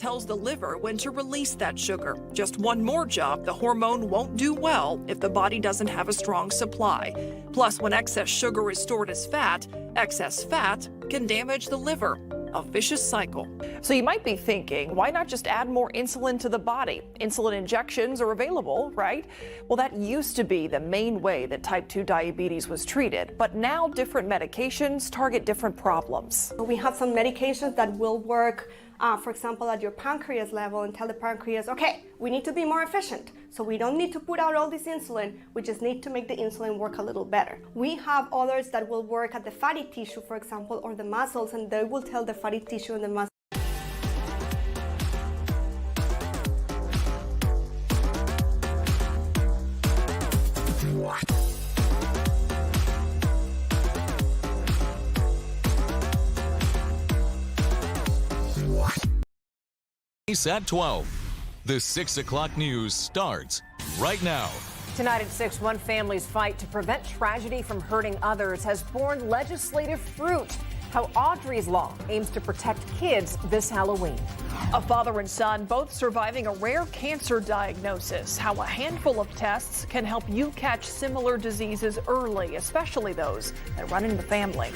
tells the liver when to release that sugar. Just one more job, the hormone won't do well if the body doesn't have a strong supply. Plus, when excess sugar is stored as fat, excess fat can damage the liver. A vicious cycle. So you might be thinking, why not just add more insulin to the body? Insulin injections are available, right? Well, that used to be the main way that type 2 diabetes was treated, but now different medications target different problems. We have some medications that will work, for example, at your pancreas level and tell the pancreas, okay, we need to be more efficient. So we don't need to put out all this insulin, we just need to make the insulin work a little better. We have others that will work at the fatty tissue, for example, or the muscles, and they will tell the fatty tissue and the muscles. KSAT 12. The 6 o'clock news starts right now. Tonight at 6, one family's fight to prevent tragedy from hurting others has borne legislative fruit. How Audrie's law aims to protect kids this Halloween. A father and son both surviving a rare cancer diagnosis. How a handful of tests can help you catch similar diseases early, especially those that run in the family.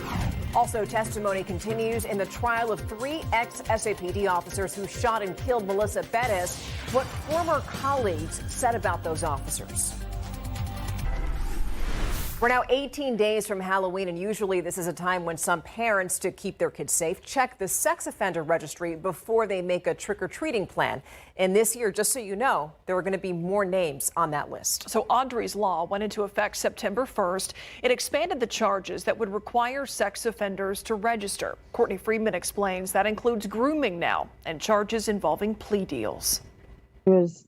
Also, testimony continues in the trial of 3 ex-SAPD officers who shot and killed Melissa Bettis. What former colleagues said about those officers. We're now 18 days from Halloween, and usually this is a time when some parents, to keep their kids safe, check the sex offender registry before they make a trick-or-treating plan. And this year, just so you know, there are going to be more names on that list. So Audrie's law went into effect September 1st. It expanded the charges that would require sex offenders to register. Courtney Friedman explains that includes grooming now and charges involving plea deals. It was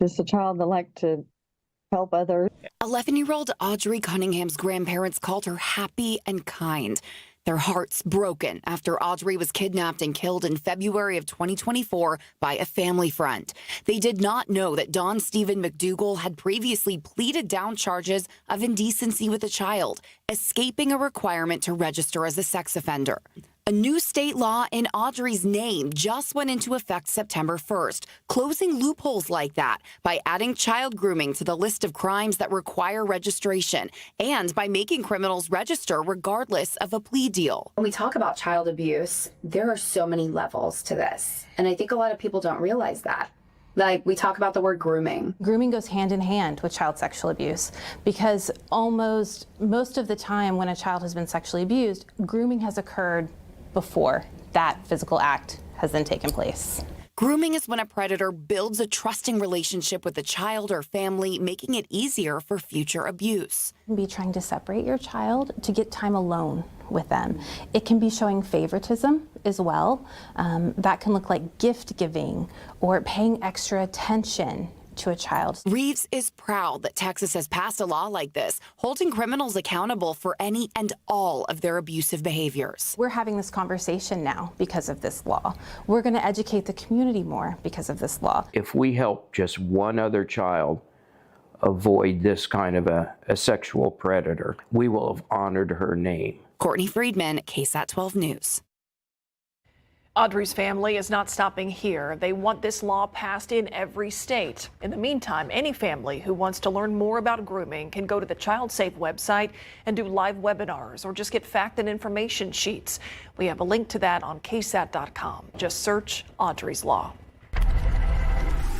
just a child that liked to help others. 11-year-old Audrie Cunningham's grandparents called her happy and kind. Their hearts broken after Audrey was kidnapped and killed in February of 2024 by a family friend. They did not know that Don Stephen McDougal had previously pleaded down charges of indecency with a child, escaping a requirement to register as a sex offender. A new state law in Audrie's name just went into effect September 1st, closing loopholes like that by adding child grooming to the list of crimes that require registration and by making criminals register regardless of a plea deal. When we talk about child abuse, there are so many levels to this, and I think a lot of people don't realize that. Like, we talk about the word grooming. Grooming goes hand in hand with child sexual abuse because most of the time when a child has been sexually abused, grooming has occurred before that physical act has then taken place. Grooming is when a predator builds a trusting relationship with a child or family, making it easier for future abuse. You can be trying to separate your child to get time alone with them. It can be showing favoritism as well. That can look like gift giving or paying extra attention to a child. Reeves is proud that Texas has passed a law like this, holding criminals accountable for any and all of their abusive behaviors. We're having this conversation now because of this law. We're going to educate the community more because of this law. If we help just one other child avoid this kind of a sexual predator, we will have honored her name. Courtney Friedman, KSAT 12 News. Audrie's family is not stopping here. They want this law passed in every state. In the meantime, any family who wants to learn more about grooming can go to the Child Safe website and do live webinars or just get fact and information sheets. We have a link to that on KSAT.com. Just search Audrie's law.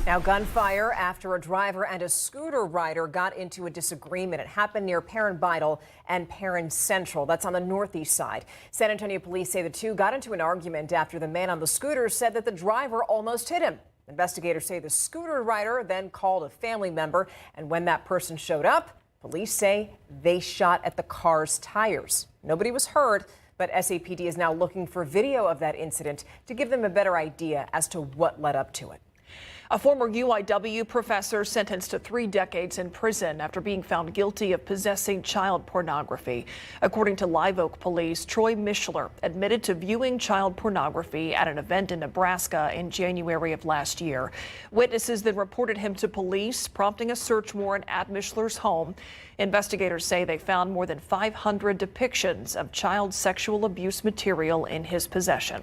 Now, gunfire after a driver and a scooter rider got into a disagreement. It happened near Perrin Bidle and Perrin Central. That's on the northeast side. San Antonio police say the two got into an argument after the man on the scooter said that the driver almost hit him. Investigators say the scooter rider then called a family member, and when that person showed up, police say they shot at the car's tires. Nobody was hurt, but SAPD is now looking for video of that incident to give them a better idea as to what led up to it. A former UIW professor sentenced to 3 decades in prison after being found guilty of possessing child pornography. According to Live Oak Police, Troy Mishler admitted to viewing child pornography at an event in Nebraska in January of last year. Witnesses then reported him to police, prompting a search warrant at Mishler's home. Investigators say they found more than 500 depictions of child sexual abuse material in his possession.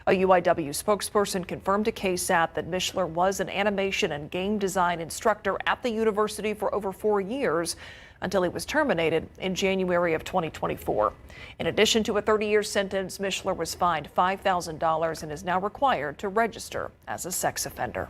A UIW spokesperson confirmed to KSAT that Mishler was an animation and game design instructor at the university for over 4 years until he was terminated in January of 2024. In addition to a 30-year sentence, Mishler was fined $5,000 and is now required to register as a sex offender.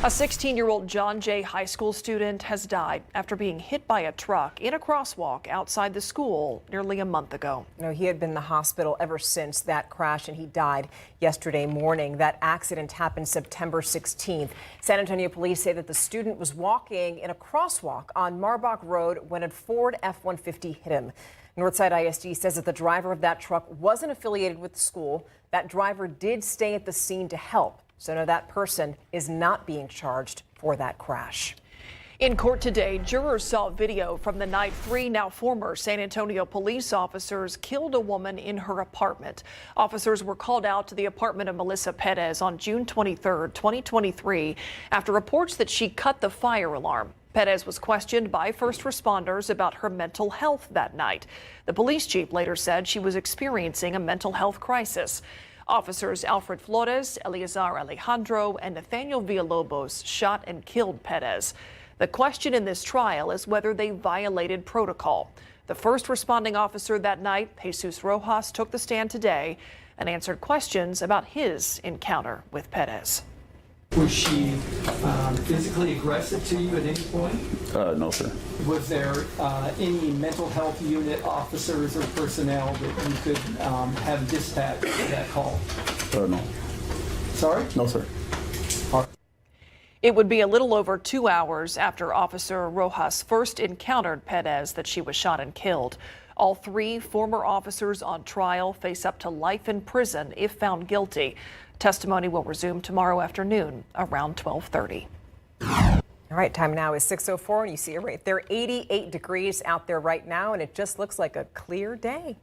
A 16-year-old John Jay High School student has died after being hit by a truck in a crosswalk outside the school nearly a month ago. He had been in the hospital ever since that crash, and he died yesterday morning. That accident happened September 16th. San Antonio police say that the student was walking in a crosswalk on Marbach Road when a Ford F-150 hit him. Northside ISD says that the driver of that truck wasn't affiliated with the school. That driver did stay at the scene to help. So no, that person is not being charged for that crash. In court today, jurors saw video from the night 3 now former San Antonio police officers killed a woman in her apartment. Officers were called out to the apartment of Melissa Perez on June 23, 2023, after reports that she cut the fire alarm. Perez was questioned by first responders about her mental health that night. The police chief later said she was experiencing a mental health crisis. Officers Alfred Flores, Eleazar Alejandro, and Nathaniel Villalobos shot and killed Perez. The question in this trial is whether they violated protocol. The first responding officer that night, Jesus Rojas, took the stand today and answered questions about his encounter with Perez. Was she physically aggressive to you at any point? No, sir. Was there any mental health unit officers or personnel that you could have dispatched for that call? No. Sorry? No, sir. It would be a little over 2 hours after Officer Rojas first encountered Perez that she was shot and killed. All 3 former officers on trial face up to life in prison if found guilty. Testimony will resume tomorrow afternoon around 12:30. All right, time now is 6:04, and you see it right there, 88 degrees out there right now, and it just looks like a clear day.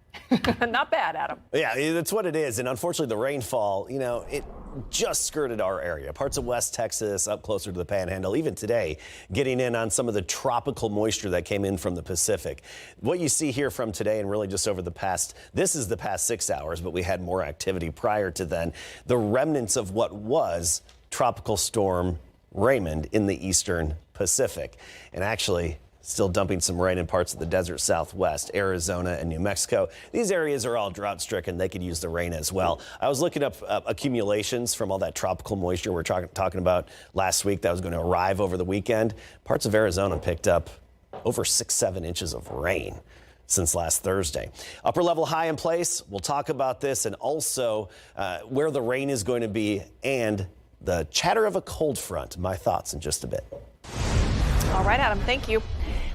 Not bad, Adam. Yeah, that's what it is. And unfortunately, the rainfall, it just skirted our area. Parts of West Texas, up closer to the Panhandle, even today, getting in on some of the tropical moisture that came in from the Pacific. What you see here from today and really just over this is the past 6 hours, but we had more activity prior to then. The remnants of what was Tropical Storm Raymond in the eastern Pacific, and actually still dumping some rain in parts of the desert Southwest, Arizona and New Mexico. These areas are all drought stricken. They could use the rain as well. I was looking up accumulations from all that tropical moisture we were talking about last week that was going to arrive over the weekend. Parts of Arizona picked up over 6-7 inches of rain since last Thursday. Upper level high in place. We'll talk about this and also where the rain is going to be and the chatter of a cold front. My thoughts in just a bit. All right, Adam, thank you.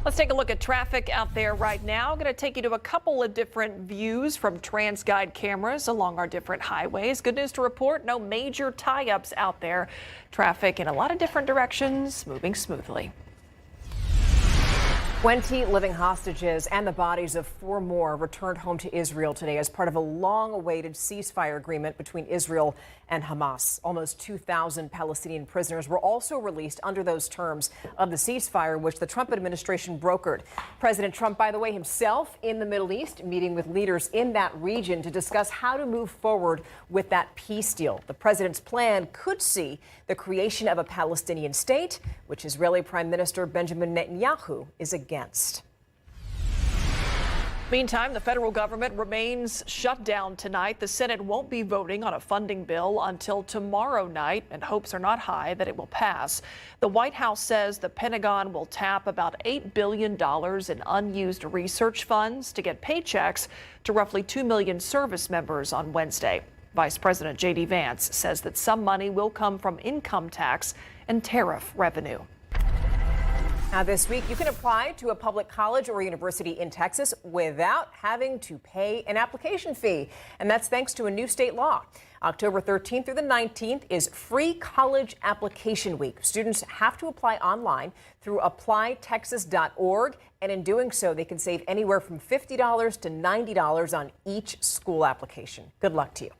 Let's take a look at traffic out there right now. I'm going to take you to a couple of different views from TransGuide cameras along our different highways. Good news to report, no major tie-ups out there. Traffic in a lot of different directions, moving smoothly. 20 living hostages and the bodies of 4 more returned home to Israel today as part of a long-awaited ceasefire agreement between Israel and Hamas. Almost 2,000 Palestinian prisoners were also released under those terms of the ceasefire, which the Trump administration brokered. President Trump, by the way, himself in the Middle East, meeting with leaders in that region to discuss how to move forward with that peace deal. The president's plan could see the creation of a Palestinian state, which Israeli Prime Minister Benjamin Netanyahu is against. Meantime, the federal government remains shut down tonight. The Senate won't be voting on a funding bill until tomorrow night, and hopes are not high that it will pass. The White House says the Pentagon will tap about $8 billion in unused research funds to get paychecks to roughly 2 million service members on Wednesday. Vice President J.D. Vance says that some money will come from income tax and tariff revenue. Now this week, you can apply to a public college or university in Texas without having to pay an application fee. And that's thanks to a new state law. October 13th through the 19th is Free College Application Week. Students have to apply online through applytexas.org. And in doing so, they can save anywhere from $50 to $90 on each school application. Good luck to you.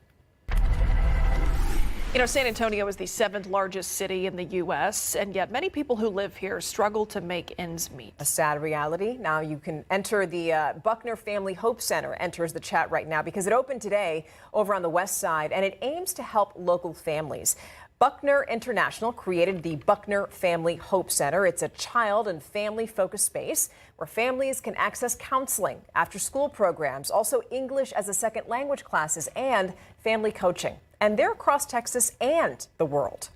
You know, San Antonio is the 7th largest city in the U.S., and yet many people who live here struggle to make ends meet. A sad reality. Now you can enter the Buckner Family Hope Center, enters the chat right now, because it opened today over on the west side, and it aims to help local families. Buckner International created the Buckner Family Hope Center. It's a child and family-focused space where families can access counseling, after-school programs, also English as a second language classes, and family coaching. And they're across Texas and the world.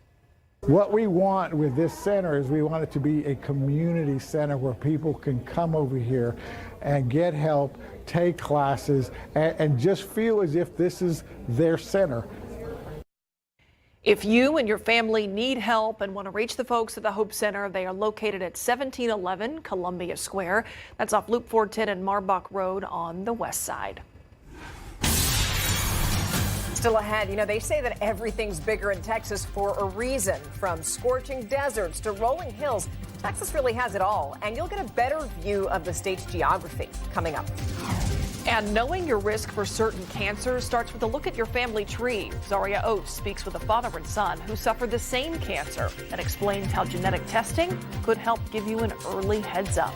What we want with this center is we want it to be a community center where people can come over here and get help, take classes, and just feel as if this is their center. If you and your family need help and want to reach the folks at the Hope Center, they are located at 1711 Columbia Square. That's off Loop 410 and Marbach Road on the west side. Still ahead, you know, they say that everything's bigger in Texas for a reason. From scorching deserts to rolling hills, Texas really has it all. And you'll get a better view of the state's geography coming up. And knowing your risk for certain cancers starts with a look at your family tree. Zaria Oates speaks with a father and son who suffered the same cancer and explains how genetic testing could help give you an early heads up.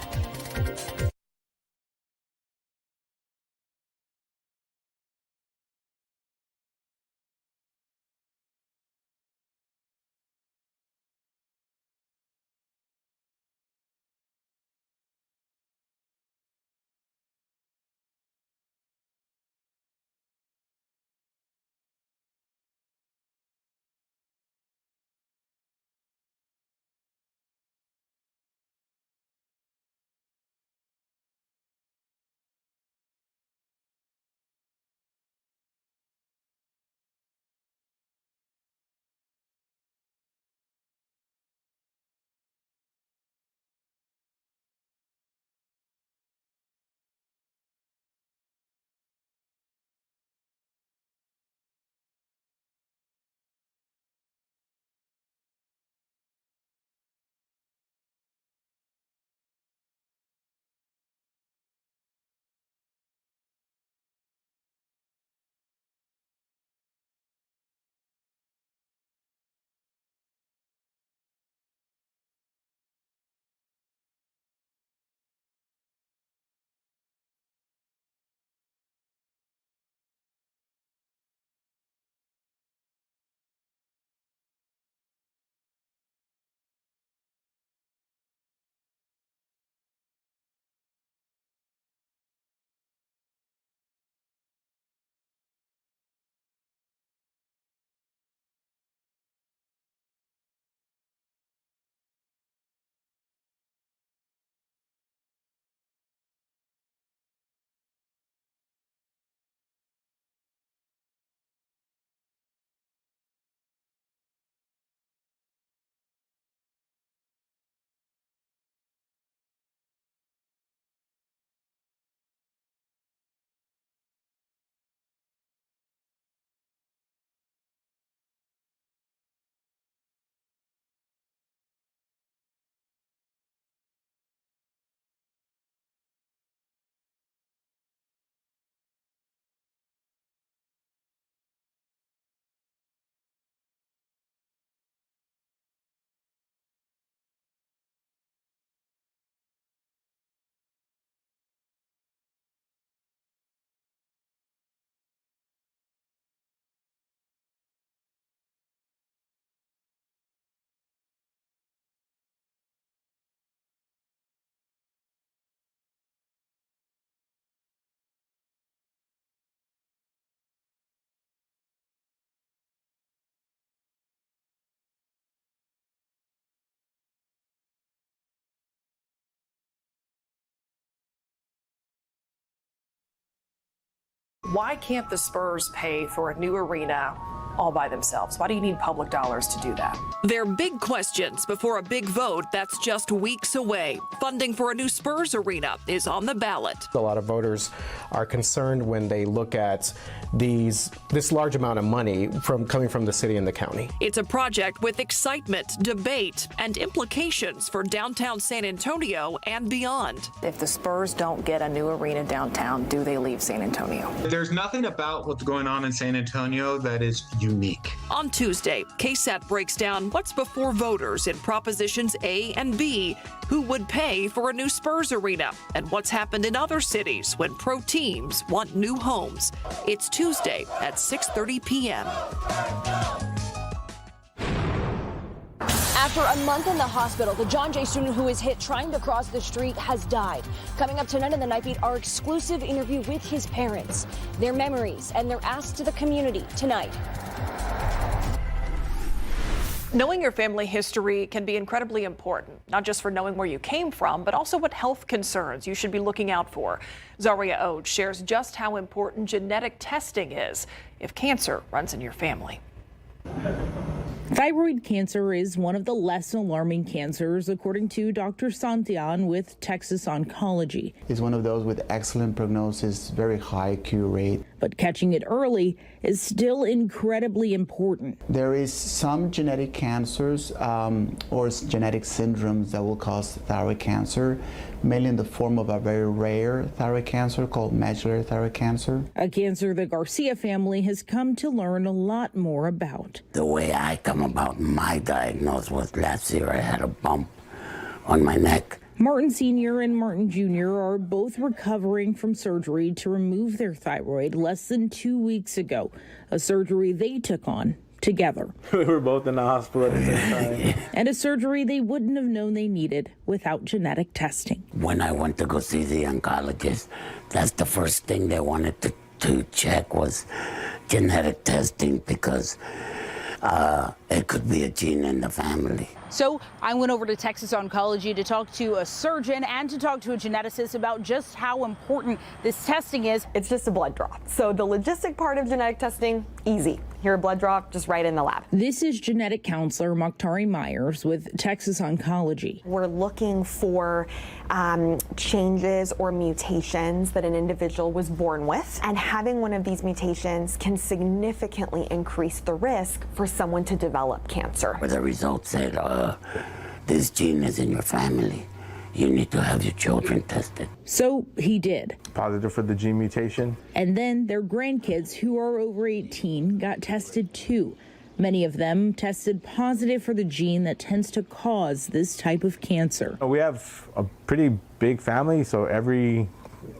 Why can't the Spurs pay for a new arena all by themselves? Why do you need public dollars to do that? They're big questions before a big vote that's just weeks away. Funding for a new Spurs arena is on the ballot. A lot of voters are concerned when they look at this large amount of money coming from the city and the county. It's a project with excitement, debate, and implications for downtown San Antonio and beyond. If the Spurs don't get a new arena downtown, do they leave San Antonio? There's nothing about what's going on in San Antonio that is unique. On Tuesday, KSAT breaks down what's before voters in Propositions A and B, who would pay for a new Spurs arena, and what's happened in other cities when pro teams want new homes. It's Tuesday at 6:30 p.m. After a month in the hospital, the John Jay student who was hit trying to cross the street has died. Coming up tonight in the Night Beat, our exclusive interview with his parents, their memories, and their asks to the community tonight. Knowing your family history can be incredibly important, not just for knowing where you came from, but also what health concerns you should be looking out for. Zaria Ode shares just how important genetic testing is if cancer runs in your family. Thyroid cancer is one of the less alarming cancers, according to Dr. Santian with Texas Oncology. It's one of those with excellent prognosis, very high cure rate. But catching it early is still incredibly important. There is some genetic cancers or genetic syndromes that will cause thyroid cancer, mainly in the form of a very rare thyroid cancer called medullary thyroid cancer. A cancer the Garcia family has come to learn a lot more about. The way I come about my diagnosis was last year I had a bump on my neck. Martin Sr. and Martin Jr. are both recovering from surgery to remove their thyroid less than 2 weeks ago, a surgery they took on together. We were both in the hospital at the same time. And a surgery they wouldn't have known they needed without genetic testing. When I went to go see the oncologist, that's the first thing they wanted to check was genetic testing because it could be a gene in the family. So I went over to Texas Oncology to talk to a surgeon and to talk to a geneticist about just how important this testing is. It's just a blood draw. So the logistic part of genetic testing, easy. Here, a blood draw, just right in the lab. This is genetic counselor Mokhtari Myers with Texas Oncology. We're looking for changes or mutations that an individual was born with. And having one of these mutations can significantly increase the risk for someone to develop cancer. But the results said, this gene is in your family. You need to have your children tested. So he did. Positive for the gene mutation. And then their grandkids, who are over 18, got tested too. Many of them tested positive for the gene that tends to cause this type of cancer. We have a pretty big family, so every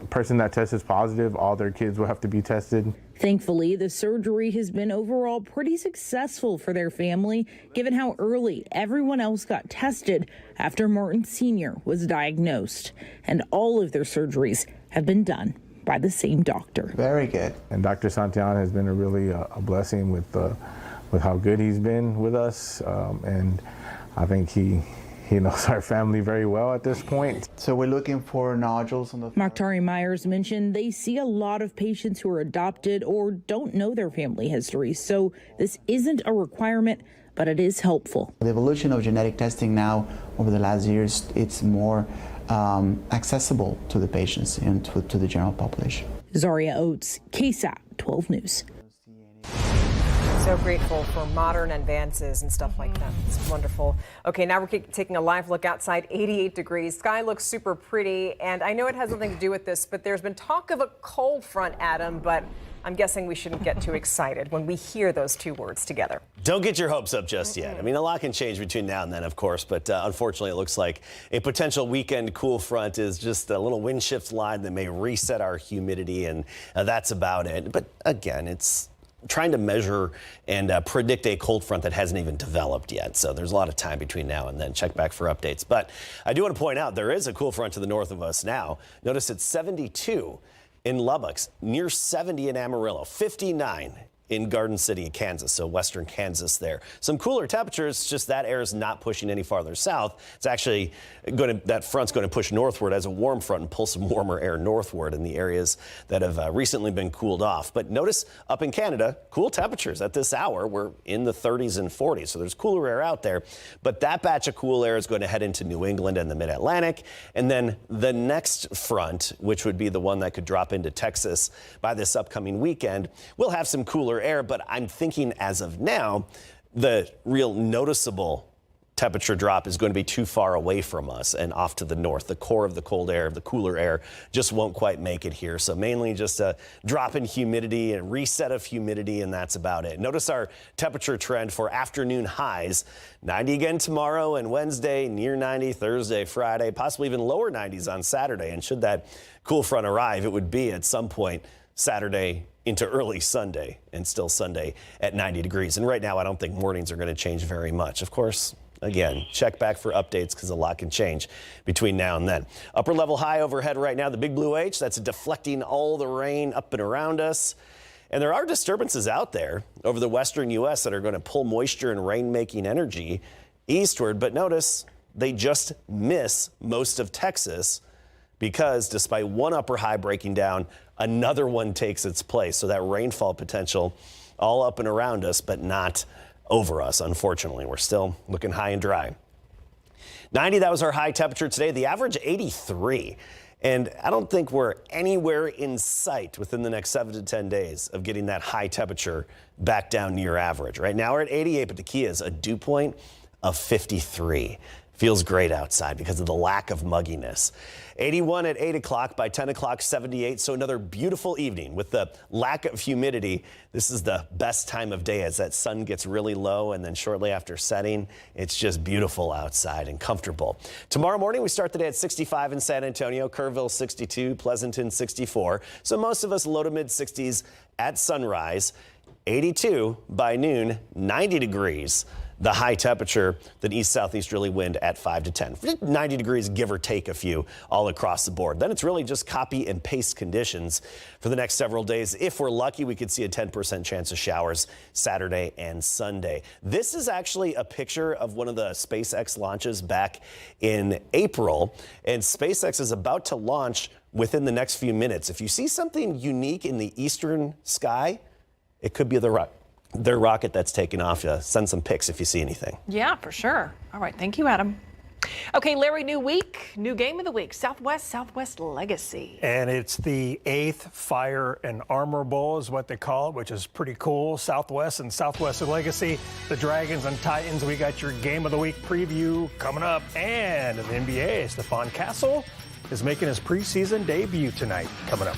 person that tests positive, all their kids will have to be tested. Thankfully, the surgery has been overall pretty successful for their family, given how early everyone else got tested after Martin Sr. was diagnosed. And all of their surgeries have been done by the same doctor. Very good. And Dr. Santian has been a blessing with how good he's been with us. And I think he knows our family very well at this point. So we're looking for nodules on the... Mokhtari Myers mentioned they see a lot of patients who are adopted or don't know their family history, so this isn't a requirement, but it is helpful. The evolution of genetic testing now over the last years, it's more accessible to the patients and to the general population. Zaria Oates, KSAT 12 News. So grateful for modern advances and stuff like that. It's wonderful. Okay, now we're taking a live look outside. 88 degrees. Sky looks super pretty. And I know it has nothing to do with this, but there's been talk of a cold front, Adam, but I'm guessing we shouldn't get too excited when we hear those two words together. Don't get your hopes up just yet. I mean, a lot can change between now and then, of course, but unfortunately, it looks like a potential weekend cool front is just a little wind shift line that may reset our humidity, and that's about it. But again, it's trying to measure and predict a cold front that hasn't even developed yet. So there's a lot of time between now and then. Check back for updates. But I do want to point out there is a cool front to the north of us now. Notice it's 72 in Lubbock, near 70 in Amarillo, 59 in Garden City, Kansas, so western Kansas there. Some cooler temperatures, just that air is not pushing any farther south. It's actually that front's going to push northward as a warm front and pull some warmer air northward in the areas that have recently been cooled off. But notice up in Canada, cool temperatures at this hour. We're in the 30s and 40s, so there's cooler air out there. But that batch of cool air is going to head into New England and the mid-Atlantic. And then the next front, which would be the one that could drop into Texas by this upcoming weekend, will have some cooler air, but I'm thinking as of now, the real noticeable temperature drop is going to be too far away from us and off to the north. The core of the cold air, the cooler air, just won't quite make it here. So mainly just a drop in humidity and reset of humidity, and that's about it. Notice our temperature trend for afternoon highs. 90 again tomorrow and Wednesday, near 90 Thursday, Friday, possibly even lower 90s on Saturday. And should that cool front arrive, it would be at some point Saturday into early Sunday, and still Sunday at 90 degrees. And right now, I don't think mornings are going to change very much. Of course, again, check back for updates because a lot can change between now and then. Upper level high overhead right now, the big blue H, that's deflecting all the rain up and around us. And there are disturbances out there over the western U.S. that are going to pull moisture and rain-making energy eastward. But notice they just miss most of Texas, because despite one upper high breaking down, another one takes its place. So that rainfall potential all up and around us, but not over us, unfortunately. We're still looking high and dry. 90, that was our high temperature today. The average 83. And I don't think we're anywhere in sight within the next 7 to 10 days of getting that high temperature back down near average. Right now we're at 88, but the key is a dew point of 53. Feels great outside because of the lack of mugginess. 81 at 8 o'clock, by 10 o'clock, 78. So another beautiful evening with the lack of humidity. This is the best time of day as that sun gets really low, and then shortly after setting, it's just beautiful outside and comfortable. Tomorrow morning, we start the day at 65 in San Antonio, Kerrville 62, Pleasanton 64. So most of us low to mid 60s at sunrise. 82 by noon, 90 degrees. The high temperature, the east-southeasterly wind at 5 to 10. 90 degrees, give or take a few, all across the board. Then it's really just copy and paste conditions for the next several days. If we're lucky, we could see a 10% chance of showers Saturday and Sunday. This is actually a picture of one of the SpaceX launches back in April, and SpaceX is about to launch within the next few minutes. If you see something unique in the eastern sky, it could be their rocket that's taking off. Send some pics if you see anything. Yeah, for sure. All right. Thank you, Adam. Okay, Larry, new week, new game of the week, Southwest Legacy. And it's the 8th Fire and Armor Bowl is what they call it, which is pretty cool. Southwest and Southwest Legacy, the Dragons and Titans. We got your game of the week preview coming up. And in the NBA, Stephon Castle is making his preseason debut tonight, coming up.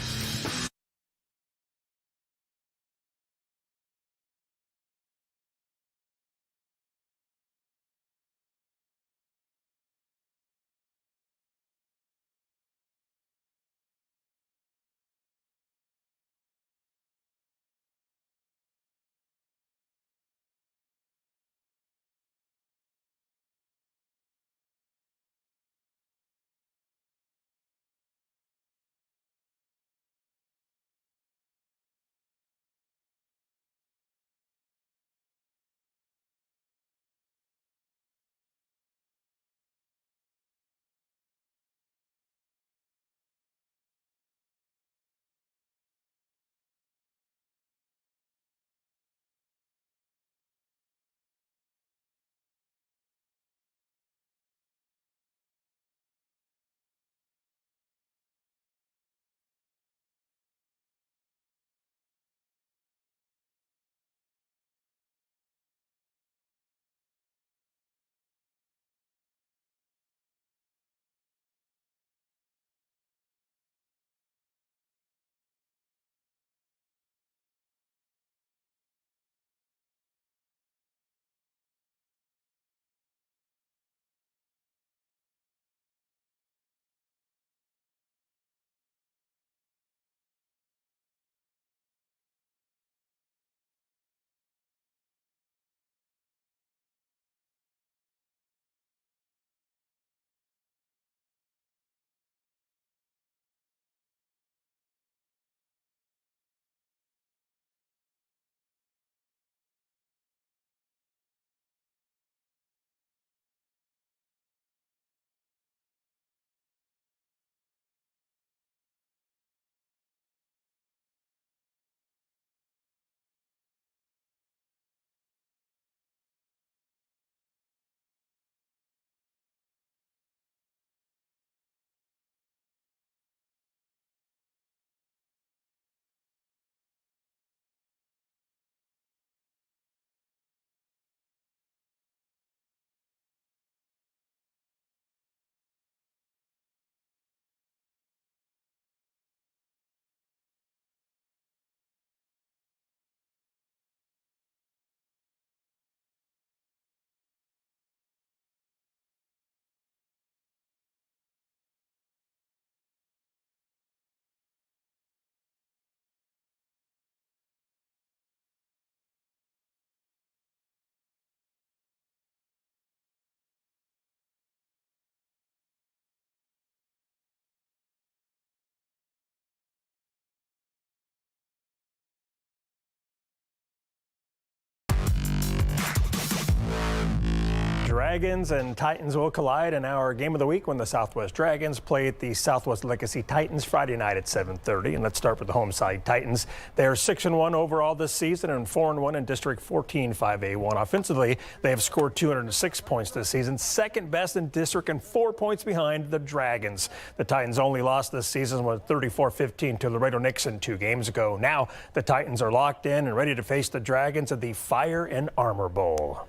Dragons and Titans will collide in our game of the week when the Southwest Dragons play at the Southwest Legacy Titans Friday night at 7:30. And let's start with the home side Titans. They are 6-1 overall this season and 4-1 in District 14 5A1. Offensively, they have scored 206 points this season, second best in district and 4 points behind the Dragons. The Titans only lost this season with 34-15 to Laredo Nixon 2 games ago. Now the Titans are locked in and ready to face the Dragons at the Fire and Armor Bowl.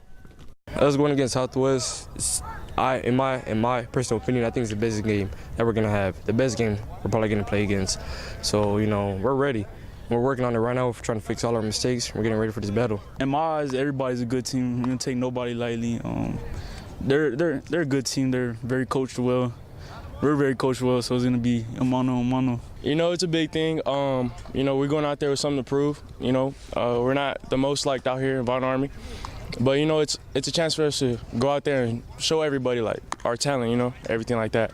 Us going against Southwest, in my personal opinion, I think it's the best game that we're gonna have. The best game we're probably gonna play against. So we're ready. We're working on it right now. We're trying to fix all our mistakes. We're getting ready for this battle. In my eyes, everybody's a good team. We're gonna take nobody lightly. They're a good team. They're very coached well. We're very coached well, so it's gonna be a mano. It's a big thing. We're going out there with something to prove. We're not the most liked out here in Vaughn Army. But, it's a chance for us to go out there and show everybody, our talent, everything like that.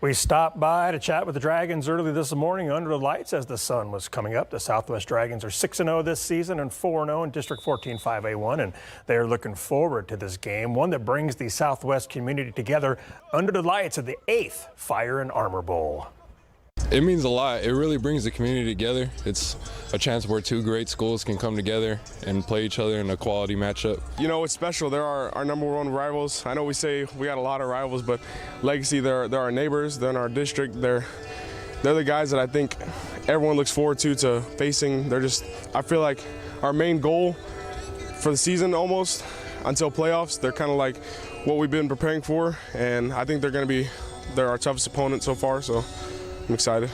We stopped by to chat with the Dragons early this morning under the lights as the sun was coming up. The Southwest Dragons are 6-0 this season and 4-0 in District 14 5A1, and they're looking forward to this game, one that brings the Southwest community together under the lights of the 8th Fire and Armor Bowl. It means a lot. It really brings the community together. It's a chance where 2 great schools can come together and play each other in a quality matchup. It's special. They're our number one rivals. I know we say we got a lot of rivals, but Legacy, they're our neighbors. They're in our district. They're the guys that I think everyone looks forward to facing. I feel like our main goal for the season almost until playoffs. They're kind of like what we've been preparing for, and I think they're our toughest opponent so far, so I'm excited.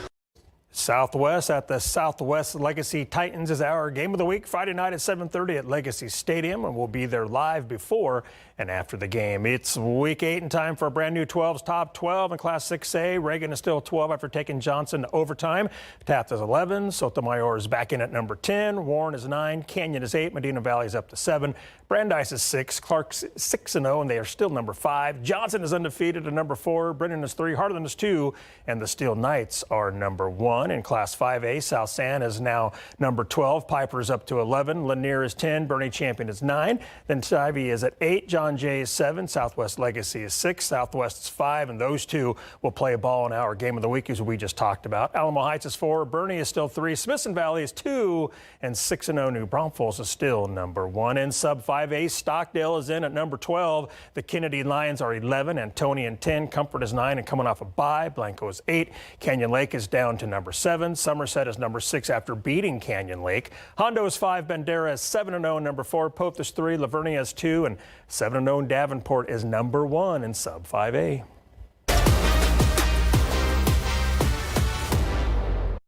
Southwest at the Southwest Legacy Titans is our game of the week Friday night at 7:30 at Legacy Stadium, and we'll be there live before and after the game. It's week 8 and time for a brand new 12's top 12 in Class 6A. Reagan is still 12 after taking Johnson to overtime. Taft is 11. Sotomayor is back in at number 10. Warren is 9. Canyon is 8. Medina Valley is up to 7. Brandeis is 6. Clark's 6-0, and they are still number 5. Johnson is undefeated at number 4. Brennan is 3. Harlan is 2. And the Steel Knights are number 1. In Class 5A, South San is now number 12. Piper is up to 11. Lanier is 10. Bernie Champion is 9. Then Ivy is at 8. John Jay is 7. Southwest Legacy is 6. Southwest is 5. And those two will play a ball in our game of the week, as we just talked about. Alamo Heights is 4. Bernie is still 3. Smithson Valley is 2. And 6-0 New Braunfels is still number 1. In Sub 5A, Stockdale is in at number 12. The Kennedy Lions are 11. Antonian 10. Comfort is 9 and coming off a bye. Blanco is 8. Canyon Lake is down to number 7. Somerset is number 6 after beating Canyon Lake. Hondo is 5. Bandera is 7-0. Number 4. Pope is 3. Lavernia is 2. And 7-0 Davenport is number 1 in Sub 5A.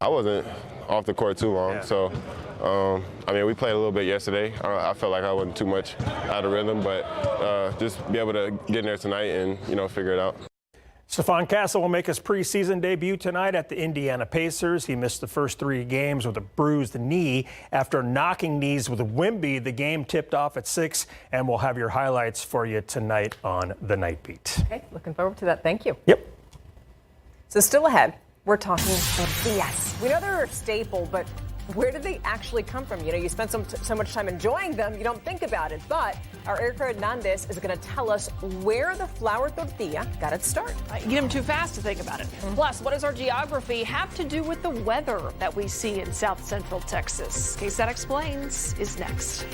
I wasn't off the court too long, so we played a little bit yesterday. I felt like I wasn't too much out of rhythm, but just be able to get in there tonight and figure it out. Stephon Castle will make his preseason debut tonight at the Indiana Pacers. He missed the first 3 games with a bruised knee after knocking knees with Wimby. The game tipped off at 6, and we'll have your highlights for you tonight on the Night Beat. Okay, looking forward to that. Thank you. Yep. So still ahead, we're talking tortillas. We know they're a staple, but where did they actually come from? You spend so much time enjoying them, you don't think about it. But our Erica Hernandez is going to tell us where the flour tortilla got its start. You get them too fast to think about it. Plus, what does our geography have to do with the weather that we see in South Central Texas? KSAT Explains is next.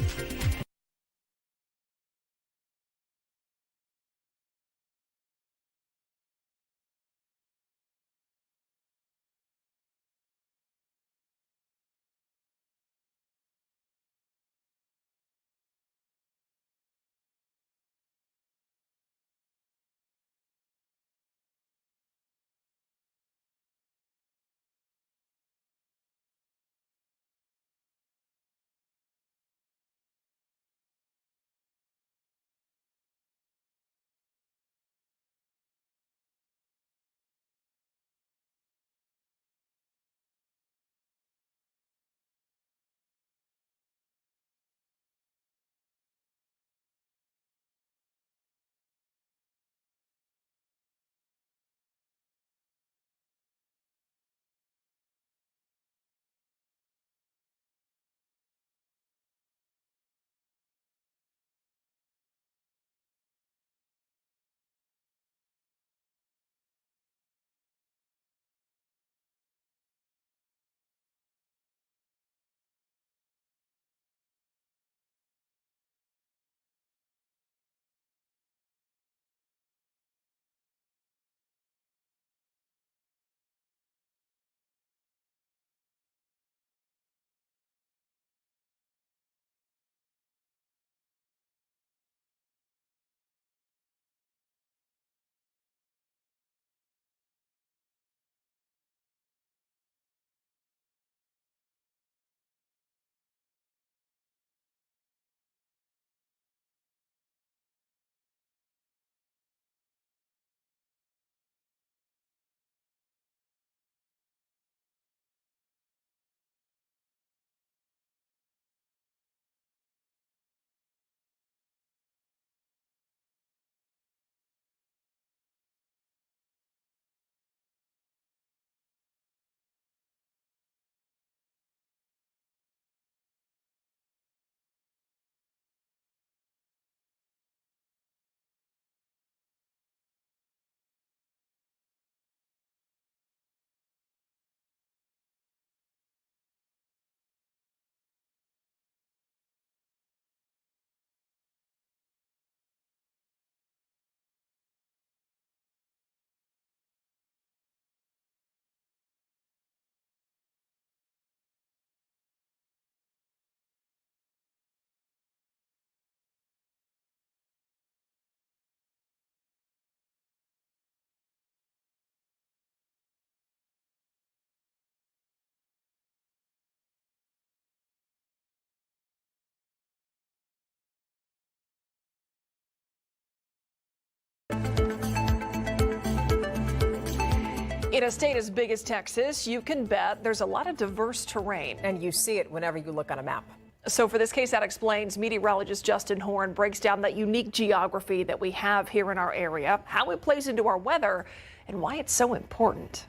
In a state as big as Texas, you can bet there's a lot of diverse terrain. And you see it whenever you look on a map. So for this KSAT Explains, meteorologist Justin Horn breaks down that unique geography that we have here in our area, how it plays into our weather, and why it's so important.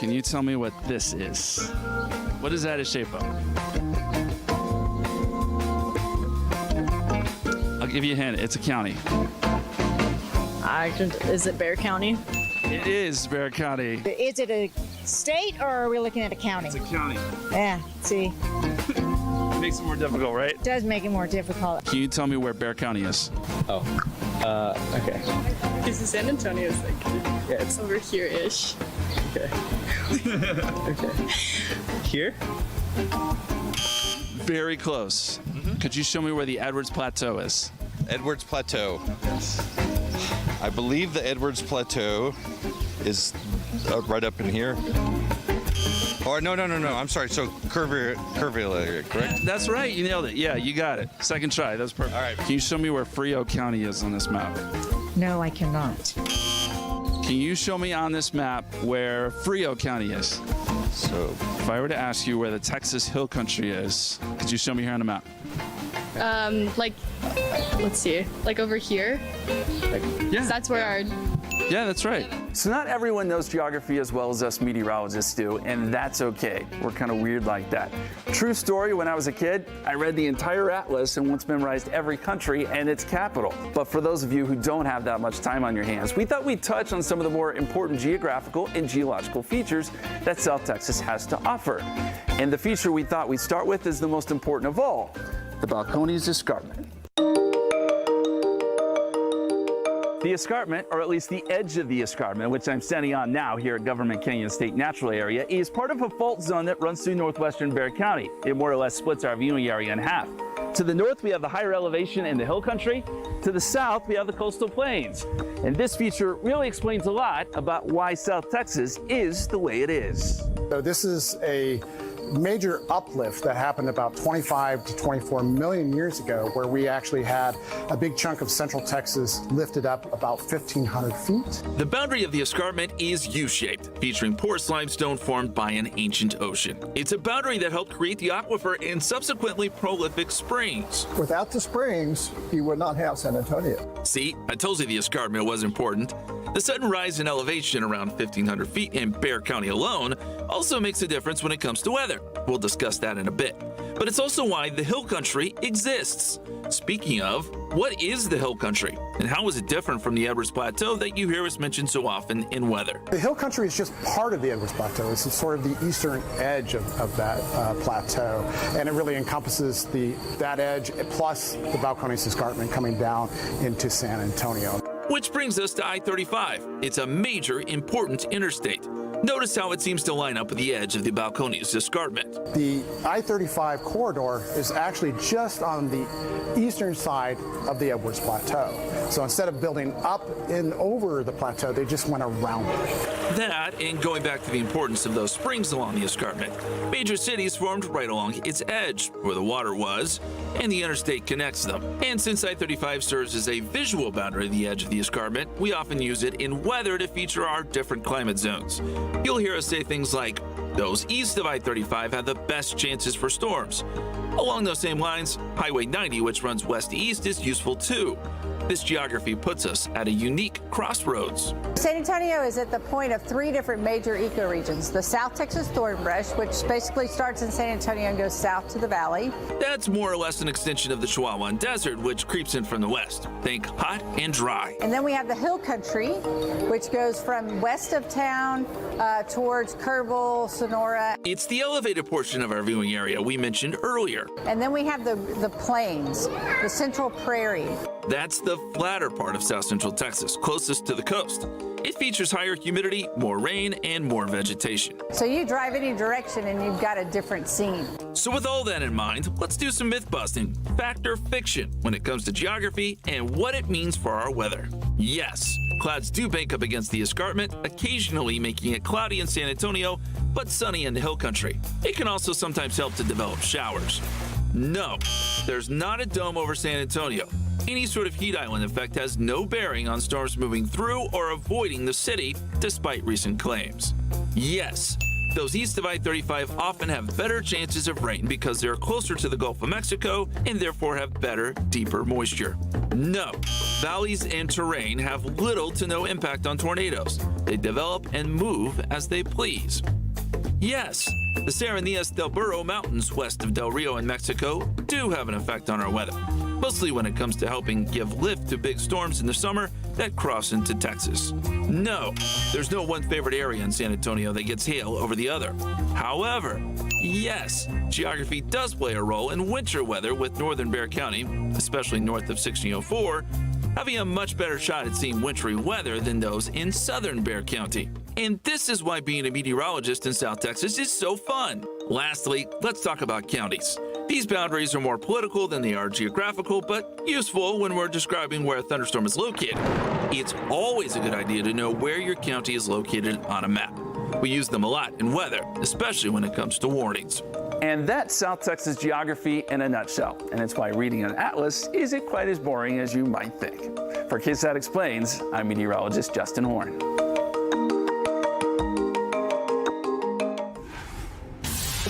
Can you tell me what this is? What is that a shape of? I'll give you a hint. It's a county. Is it Bexar County? It is Bexar County. Is it a state or are we looking at a county? It's a county. Yeah, see. It makes it more difficult, right? It does make it more difficult. Can you tell me where Bexar County is? Oh, okay. Because the San Antonio is like, yeah, it's over here-ish. Okay. Okay. Here? Very close. Could you show me where the Edwards Plateau is? Edwards Plateau. I believe the Edwards Plateau is right up in here. Or no. I'm sorry. So Kerrville area, correct? That's right. You nailed it. Yeah, you got it. Second try. That's perfect. All right. Can you show me where Frio County is on this map? No, I cannot. Can you show me on this map where Frio County is? So if I were to ask you where the Texas Hill Country is, could you show me here on the map? Let's see, like over here. Yeah. That's where our. Yeah, that's right. So not everyone knows geography as well as us meteorologists do, and that's okay. We're kind of weird like that. True story, when I was a kid, I read the entire atlas and once memorized every country and its capital. But for those of you who don't have that much time on your hands, we thought we'd touch on some of the more important geographical and geological features that South Texas has to offer. And the feature we thought we'd start with is the most important of all, the Balcones Escarpment. The escarpment, or at least the edge of the escarpment, which I'm standing on now here at Government Canyon State Natural Area, is part of a fault zone that runs through northwestern Bexar County. It more or less splits our viewing area in half. To the north, we have the higher elevation in the hill country. To the south, we have the coastal plains. And this feature really explains a lot about why South Texas is the way it is. So this is a major uplift that happened about 25 to 24 million years ago, where we actually had a big chunk of central Texas lifted up about 1,500 feet. The boundary of the escarpment is U-shaped, featuring porous limestone formed by an ancient ocean. It's a boundary that helped create the aquifer and subsequently prolific springs. Without the springs, you would not have San Antonio. See, I told you the escarpment was important. The sudden rise in elevation around 1,500 feet in Bexar County alone also makes a difference when it comes to weather. We'll discuss that in a bit. But it's also why the hill country exists. Speaking of, what is the hill country? And how is it different from the Edwards Plateau that you hear us mention so often in weather? The hill country is just part of the Edwards Plateau. It's sort of the eastern edge of that plateau. And it really encompasses that edge plus the Balcones Escarpment coming down into San Antonio. Which brings us to I-35. It's a major, important interstate. Notice how it seems to line up with the edge of the Balcones Escarpment. The I-35 corridor is actually just on the eastern side of the Edwards Plateau. So instead of building up and over the plateau, they just went around it. That, and going back to the importance of those springs along the escarpment, major cities formed right along its edge, where the water was, and the interstate connects them. And since I-35 serves as a visual boundary of the edge of the escarpment, we often use it in weather to feature our different climate zones. You'll hear us say things like, those east of I-35 have the best chances for storms. Along those same lines, Highway 90, which runs west to east, is useful too. This geography puts us at a unique crossroads. San Antonio is at the point of three different major ecoregions. The South Texas thornbrush, which basically starts in San Antonio and goes south to the valley. That's more or less an extension of the Chihuahuan Desert, which creeps in from the west. Think hot and dry. And then we have the hill country, which goes from west of town towards Kerrville, Sonora. It's the elevated portion of our viewing area we mentioned earlier. And then we have the plains, the central prairie. That's the flatter part of South Central Texas, closest to the coast. It features higher humidity, more rain, and more vegetation. So you drive any direction and you've got a different scene. So with all that in mind, let's do some myth busting, fact or fiction, when it comes to geography and what it means for our weather. Yes, clouds do bank up against the escarpment, occasionally making it cloudy in San Antonio, but sunny in the hill country. It can also sometimes help to develop showers. No, there's not a dome over San Antonio. Any sort of heat island effect has no bearing on storms moving through or avoiding the city, despite recent claims. Yes, those east of I-35 often have better chances of rain because they're closer to the Gulf of Mexico and therefore have better, deeper moisture. No, valleys and terrain have little to no impact on tornadoes. They develop and move as they please. Yes, the Serranías del Burro Mountains west of Del Rio in Mexico do have an effect on our weather, mostly when it comes to helping give lift to big storms in the summer that cross into Texas. No, there's no one favorite area in San Antonio that gets hail over the other. However, yes, geography does play a role in winter weather, with northern Bexar County, especially north of 1604, having a much better shot at seeing wintry weather than those in southern Bexar County. And this is why being a meteorologist in South Texas is so fun. Lastly, let's talk about counties. These boundaries are more political than they are geographical, but useful when we're describing where a thunderstorm is located. It's always a good idea to know where your county is located on a map. We use them a lot in weather, especially when it comes to warnings. And that's South Texas geography in a nutshell. And it's why reading an atlas isn't quite as boring as you might think. For KSAT Explains, I'm meteorologist Justin Horn.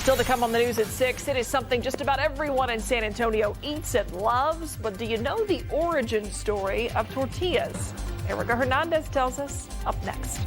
Still to come on the news at 6, it is something just about everyone in San Antonio eats and loves. But do you know the origin story of tortillas? Erica Hernandez tells us up next.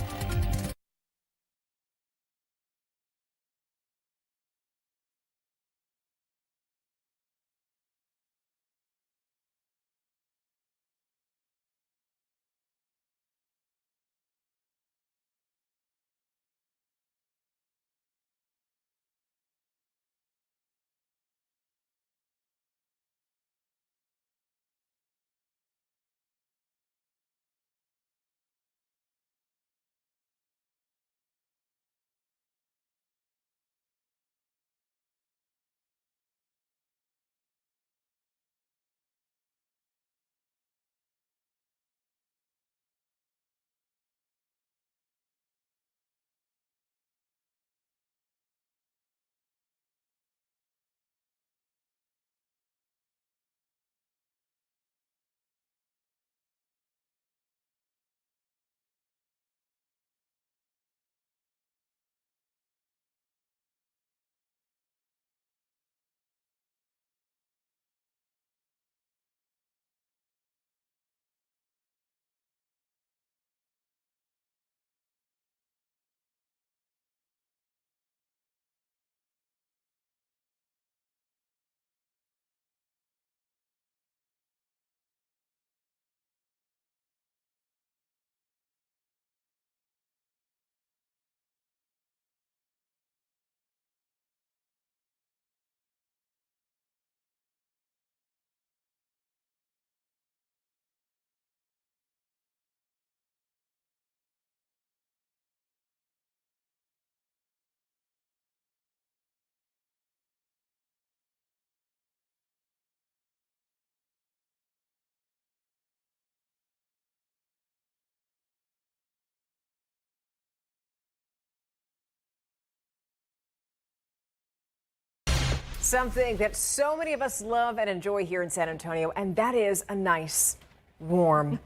Something that so many of us love and enjoy here in San Antonio, and that is a nice, warm,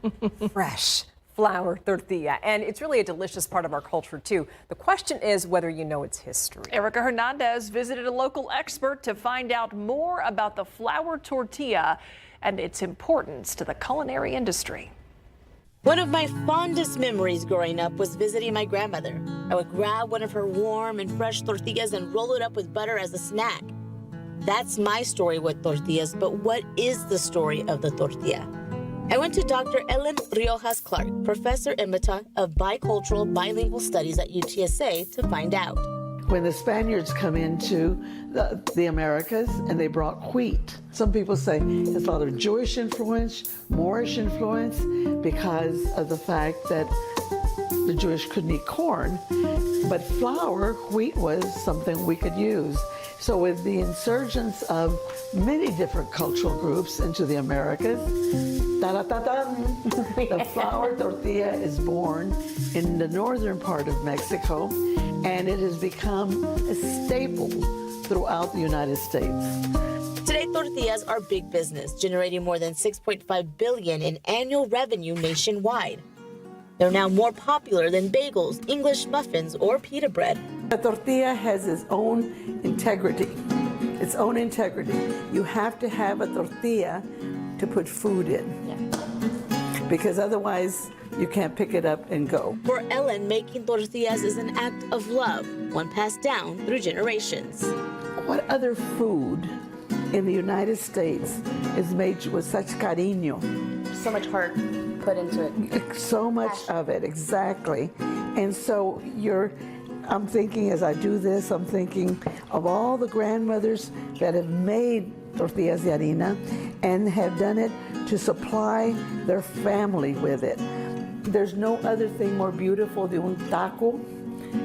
fresh flour tortilla. And it's really a delicious part of our culture, too. The question is whether you know its history. Erica Hernandez visited a local expert to find out more about the flour tortilla and its importance to the culinary industry. One of my fondest memories growing up was visiting my grandmother. I would grab one of her warm and fresh tortillas and roll it up with butter as a snack. That's my story with tortillas, but what is the story of the tortilla? I went to Dr. Ellen Riojas Clark, Professor Emerita of Bicultural Bilingual Studies at UTSA, to find out. When the Spaniards come into the Americas and they brought wheat, some people say it's a lot of Jewish influence, Moorish influence, because of the fact that the Jewish couldn't eat corn. But flour, wheat, was something we could use. So with the insurgence of many different cultural groups into the Americas, the flour tortilla is born in the northern part of Mexico, and it has become a staple throughout the United States. Today, Tortillas are big business, generating more than $6.5 billion in annual revenue nationwide. They're now more popular than bagels, English muffins, or pita bread. A tortilla has its own integrity. Its own integrity. You have to have a tortilla to put food in. Because otherwise you can't pick it up and go. For Ellen, making tortillas is an act of love, one passed down through generations. What other food in the United States is made with such cariño? So much heart put into it. So much of it, exactly. And so I'm thinking as I do this, I'm thinking of all the grandmothers that have made tortillas de harina and have done it to supply their family with it. There's no other thing more beautiful than un taco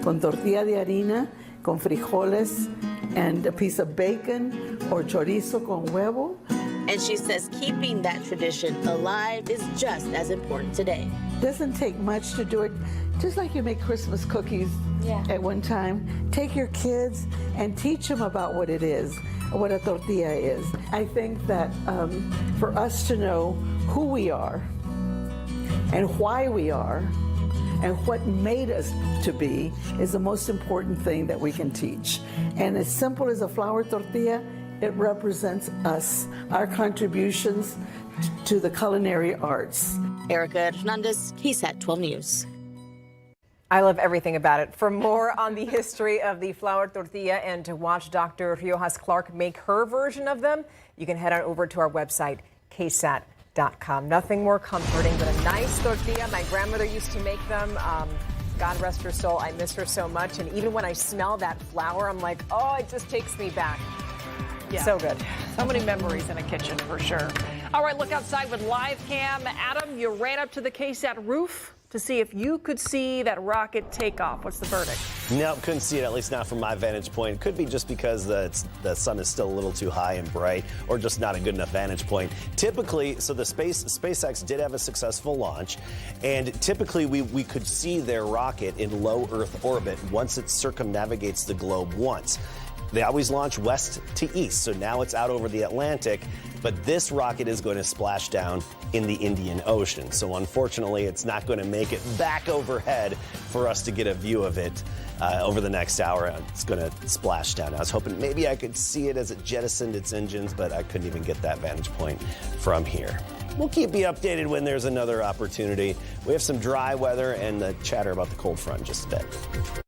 con tortilla de harina, con frijoles, and a piece of bacon or chorizo con huevo. And she says keeping that tradition alive is just as important today. Doesn't take much to do it. Just like you make Christmas cookies at one time, take your kids and teach them about what it is, what a tortilla is. I think that for us to know who we are and why we are and what made us to be is the most important thing that we can teach. And as simple as a flour tortilla, it represents us, our contributions to the culinary arts. Erica Hernandez, KSAT 12 News. I love everything about it. For more on the history of the flour tortilla and to watch Dr. Riojas Clark make her version of them, you can head on over to our website, KSAT.com. Nothing more comforting than a nice tortilla. My grandmother used to make them. God rest her soul. I miss her so much. And even when I smell that flour, I'm like, oh, it just takes me back. Yeah. So good. So many memories in a kitchen for sure. All right, look outside with live cam. Adam, you ran up to the KSAT roof to see if you could see that rocket take off. What's the verdict? Nope, couldn't see it, at least not from my vantage point. It could be just because the sun is still a little too high and bright, or just not a good enough vantage point. Typically, so the SpaceX did have a successful launch, and typically we could see their rocket in low Earth orbit once it circumnavigates the globe once. They always launch west to east, so now it's out over the Atlantic, but this rocket is going to splash down in the Indian Ocean. So unfortunately, it's not going to make it back overhead for us to get a view of it over the next hour. It's going to splash down. I was hoping maybe I could see it as it jettisoned its engines, but I couldn't even get that vantage point from here. We'll keep you updated when there's another opportunity. We have some dry weather and the chatter about the cold front in just a bit.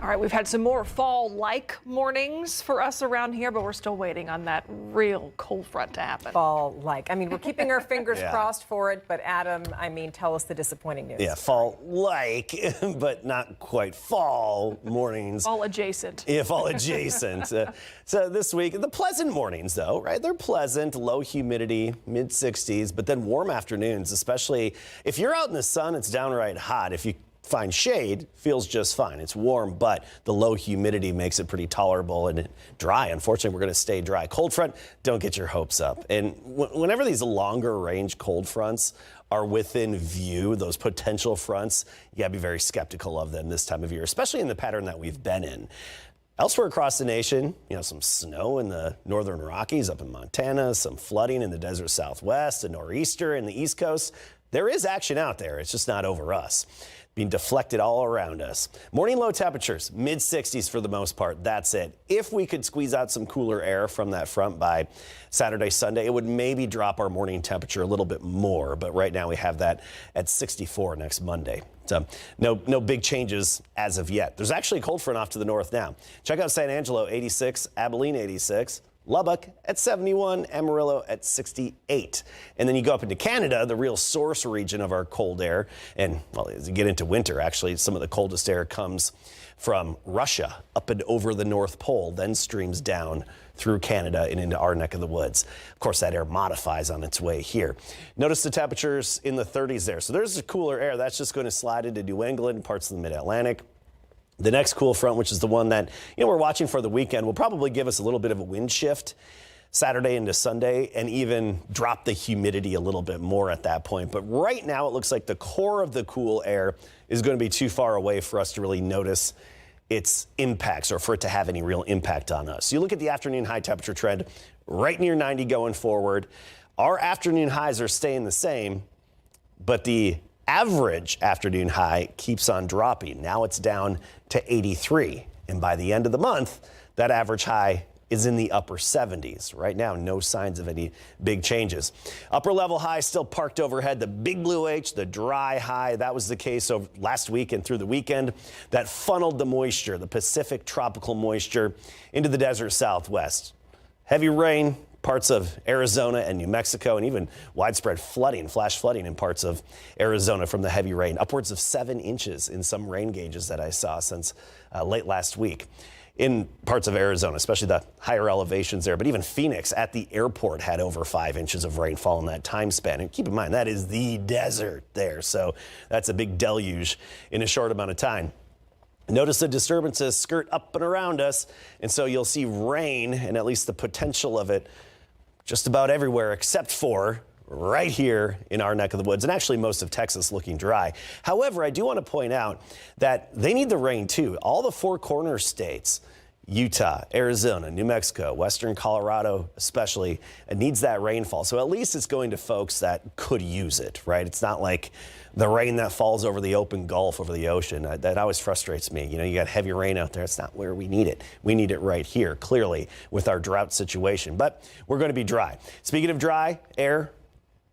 All right, we've had some more fall-like mornings for us around here, but we're still waiting on that real cold front to happen. Fall-like. I mean, we're keeping our fingers Yeah. crossed for it, but Adam, I mean, tell us the disappointing news. Yeah, fall-like, but not quite fall mornings. Fall adjacent. Yeah, fall adjacent. So this week, the pleasant mornings, though, right? They're pleasant, low humidity, mid-60s, but then warm afternoons, especially if you're out in the sun, it's downright hot. If you find shade, feels just fine. It's warm, but the low humidity makes it pretty tolerable and dry. Unfortunately, we're going to stay dry. Cold front, don't get your hopes up. And whenever these longer range cold fronts are within view, those potential fronts, you got to be very skeptical of them this time of year, especially in the pattern that we've been in. Elsewhere across the nation, some snow in the northern Rockies up in Montana, some flooding in the desert Southwest, a nor'easter in the East Coast. There is action out there. It's just not over us. Being deflected all around us. Morning low temperatures, mid-60s for the most part. That's it. If we could squeeze out some cooler air from that front by Saturday, Sunday, it would maybe drop our morning temperature a little bit more. But right now we have that at 64 next Monday. So no big changes as of yet. There's actually a cold front off to the north now. Check out San Angelo, 86, Abilene, 86. Lubbock at 71, Amarillo at 68. And then you go up into Canada, the real source region of our cold air. And, well, as you get into winter, actually, some of the coldest air comes from Russia up and over the North Pole, then streams down through Canada and into our neck of the woods. Of course, that air modifies on its way here. Notice the temperatures in the 30s there. So there's the cooler air. That's just going to slide into New England, parts of the mid-Atlantic. The next cool front, which is the one that we're watching for the weekend, will probably give us a little bit of a wind shift Saturday into Sunday and even drop the humidity a little bit more at that point. But right now, it looks like the core of the cool air is going to be too far away for us to really notice its impacts or for it to have any real impact on us. So you look at the afternoon high temperature trend right near 90 going forward. Our afternoon highs are staying the same, but the average afternoon high keeps on dropping. Now it's down to 83. And by the end of the month, that average high is in the upper 70s. Right now, no signs of any big changes. Upper level high still parked overhead. The big blue H, the dry high, that was the case over last week and through the weekend. That funneled the moisture, the Pacific tropical moisture, into the desert Southwest. Heavy rain, parts of Arizona and New Mexico, and even widespread flooding, flash flooding in parts of Arizona from the heavy rain. Upwards of 7 inches in some rain gauges that I saw since late last week in parts of Arizona, especially the higher elevations there. But even Phoenix at the airport had over 5 inches of rainfall in that time span. And keep in mind, that is the desert there. So that's a big deluge in a short amount of time. Notice the disturbances skirt up and around us. And so you'll see rain and at least the potential of it just about everywhere except for right here in our neck of the woods, and actually most of Texas looking dry. However, I do want to point out that they need the rain too. All the Four Corners states, Utah, Arizona, New Mexico, Western Colorado especially, it needs that rainfall. So at least it's going to folks that could use it, right? It's not like the rain that falls over the open Gulf, over the ocean. That always frustrates me. You got heavy rain out there. It's not where we need it. We need it right here, clearly, with our drought situation. But we're going to be dry. Speaking of dry, air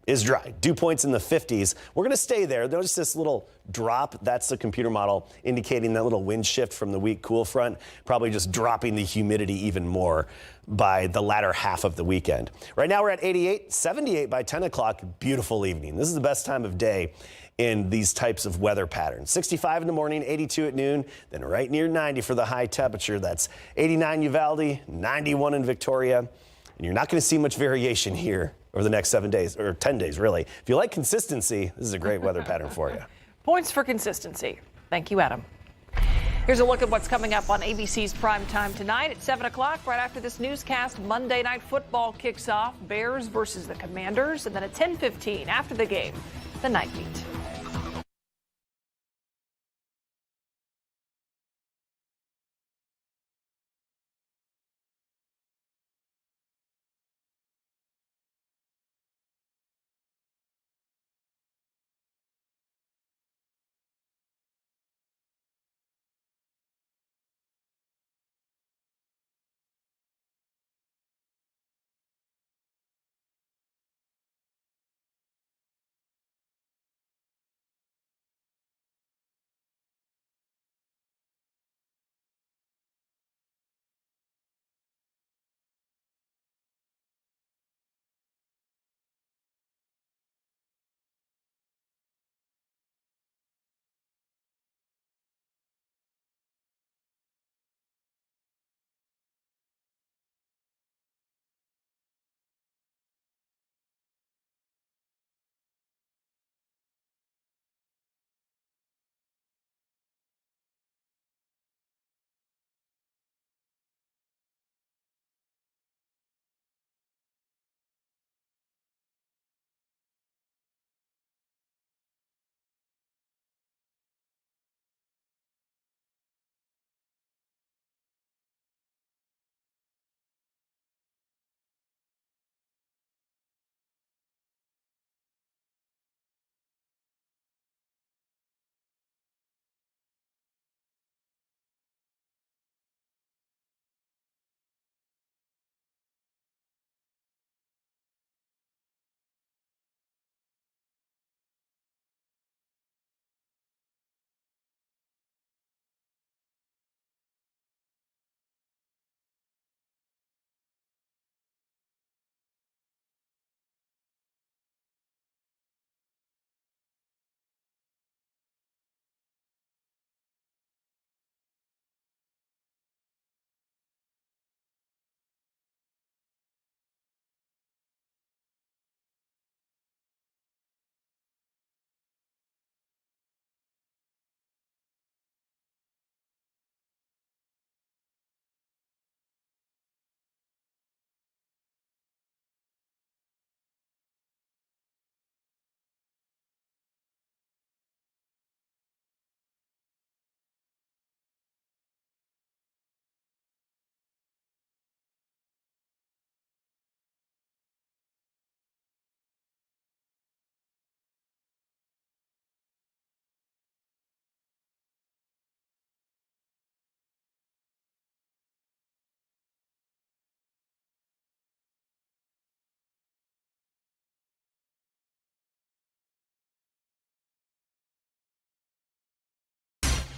is dry. Dew points in the 50s. We're going to stay there. Notice this little drop. That's the computer model indicating that little wind shift from the weak cool front, probably just dropping the humidity even more by the latter half of the weekend. Right now we're at 88, 78 by 10 o'clock. Beautiful evening. This is the best time of day in these types of weather patterns. 65 in the morning, 82 at noon, then right near 90 for the high temperature. That's 89 Uvalde, 91 in Victoria. And you're not going to see much variation here over the next 7 days, or 10 days, really. If you like consistency, this is a great weather pattern for you. Points for consistency. Thank you, Adam. Here's a look at what's coming up on ABC's Primetime tonight at 7 o'clock. Right after this newscast, Monday Night Football kicks off. Bears versus the Commanders. And then at 10:15 after the game, the Night Beat.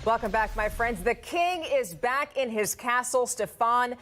Welcome back, my friends. The king is back in his castle. Stefan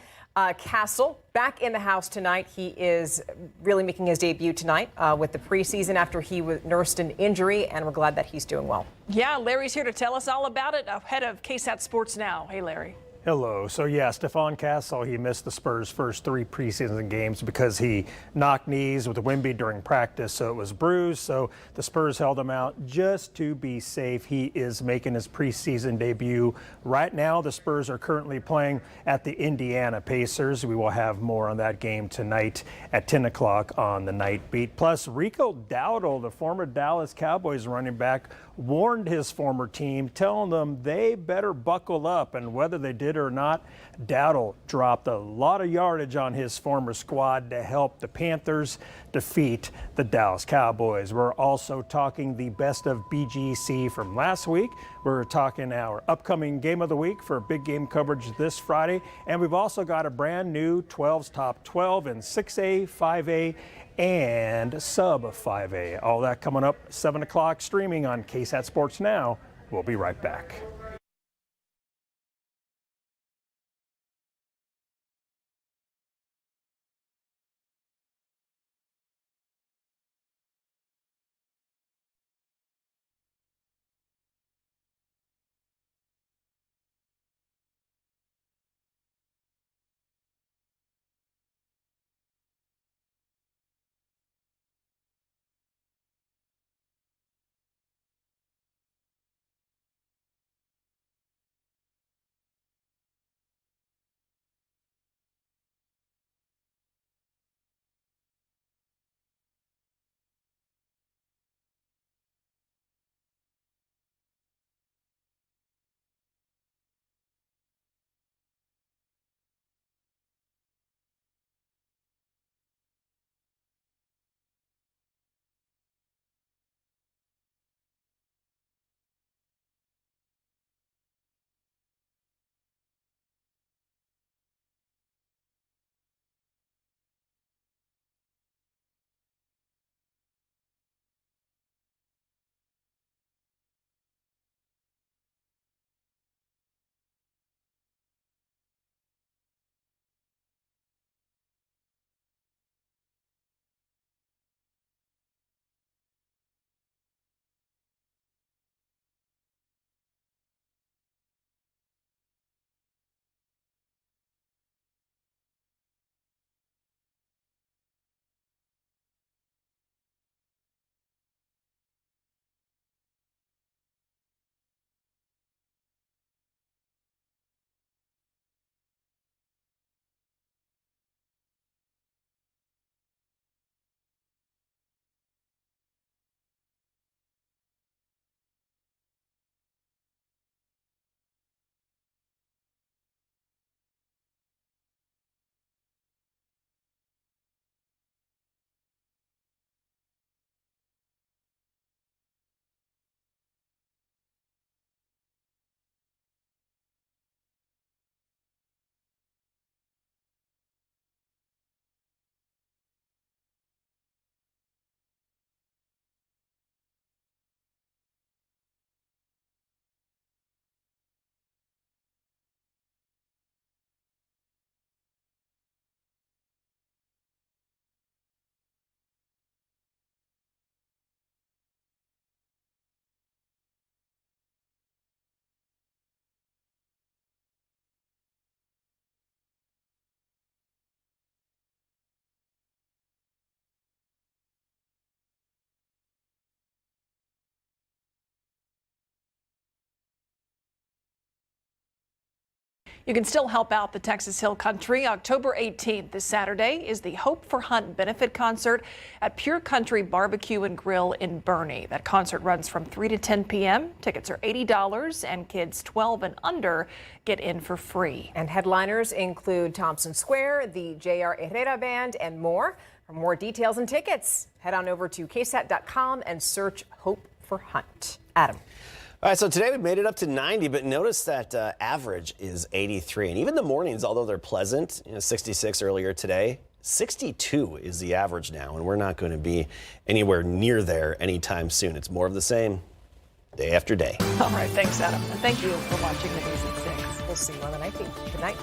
Castle back in the house tonight. He is really making his debut tonight with the preseason after he nursed an injury, and we're glad that he's doing well. Yeah, Larry's here to tell us all about it, ahead of KSAT Sports Now. Hey, Larry. Hello. So, yeah, Stefan Castle, he missed the Spurs' first 3 preseason games because he knocked knees with Wimby during practice, so it was bruised. So the Spurs held him out just to be safe. He is making his preseason debut. Right now, the Spurs are currently playing at the Indiana Pacers. We will have more on that game tonight at 10 o'clock on the Night Beat. Plus, Rico Dowdle, the former Dallas Cowboys running back, warned his former team, telling them they better buckle up, and whether they did or not, Dowdle dropped a lot of yardage on his former squad to help the Panthers defeat the Dallas Cowboys. We're also talking the best of BGC from last week. We're talking our upcoming game of the week for big game coverage this Friday, and we've also got a brand new 12's Top 12 in 6A, 5A, and sub 5A. All that coming up 7 o'clock, streaming on KSAT Sports Now. We'll be right back. You can still help out the Texas Hill Country. October 18th, this Saturday, is the Hope for Hunt benefit concert at Pure Country Barbecue and Grill in Bernie. That concert runs from 3 to 10 p.m. Tickets are $80, and kids 12 and under get in for free. And headliners include Thompson Square, the J.R. Herrera Band, and more. For more details and tickets, head on over to KSAT.com and search Hope for Hunt. Adam. All right, so today we made it up to 90, but notice that average is 83. And even the mornings, although they're pleasant, 66 earlier today, 62 is the average now, and we're not going to be anywhere near there anytime soon. It's more of the same. day after day. All right, thanks, Adam. And thank you for watching the news at 6. We'll see you on the 19th. Good night.